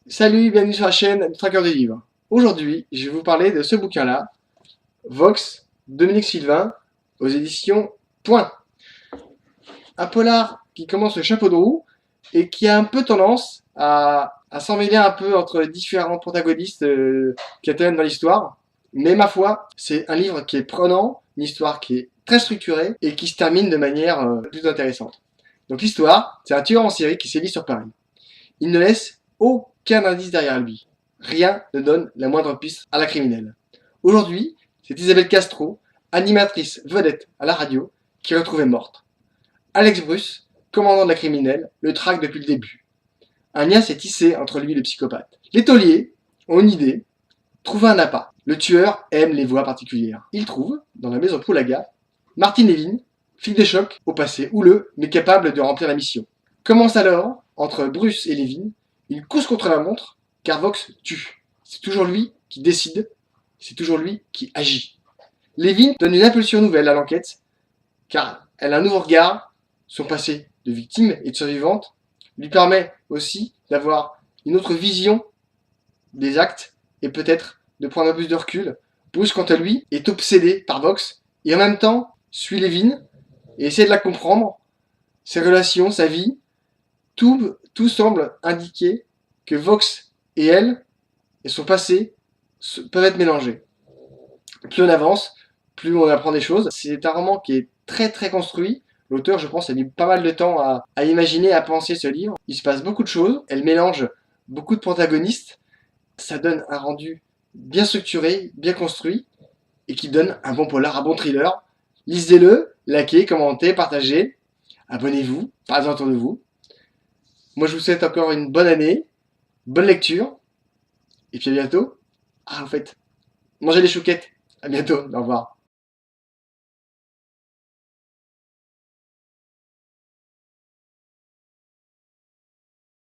Salut, bienvenue sur la chaîne du Traqueur des livres. Aujourd'hui, je vais vous parler de ce bouquin-là, Vox, Dominique Sylvain, aux éditions Point. Un polar qui commence le chapeau de roue et qui a un peu tendance à s'emmêler un peu entre les différents protagonistes qui interviennent dans l'histoire. Mais ma foi, c'est un livre qui est prenant, une histoire qui est très structurée et qui se termine de manière plus intéressante. Donc l'histoire, c'est un tueur en série qui sévit sur Paris. Il ne laisse aucun indice derrière lui. Rien ne donne la moindre piste à la criminelle. Aujourd'hui, c'est Isabelle Castro, animatrice vedette à la radio, qui est retrouvée morte. Alex Bruce, commandant de la criminelle, le traque depuis le début. Un lien s'est tissé entre lui et le psychopathe. Les tauliers ont une idée, trouver un appât. Le tueur aime les voix particulières. Il trouve, dans la maison Poulaga, Martine Lévin, fille des chocs, au passé houleux, mais capable de remplir la mission. Commence alors, entre Bruce et Lévin, une course contre la montre, car Vox tue. C'est toujours lui qui décide, c'est toujours lui qui agit. Lévin donne une impulsion nouvelle à l'enquête, car elle a un nouveau regard, son passé de victime et de survivante lui permet aussi d'avoir une autre vision des actes et peut-être de prendre un peu plus de recul. Bruce, quant à lui, est obsédé par Vox et en même temps suit Lévin et essaie de la comprendre, ses relations, sa vie. Tout semble indiquer que Vox et elle, et son passé, peuvent être mélangés. Plus on avance, plus on apprend des choses. C'est un roman qui est très très construit. L'auteur, je pense, a mis pas mal de temps à imaginer, à penser ce livre. Il se passe beaucoup de choses. Elle mélange beaucoup de protagonistes. Ça donne un rendu bien structuré, bien construit, et qui donne un bon polar, un bon thriller. Lisez-le, likez, commentez, partagez. Abonnez-vous, parlez autour de vous. Moi, je vous souhaite encore une bonne année, bonne lecture, et puis à bientôt. Ah, en fait, mangez les chouquettes. À bientôt, au revoir.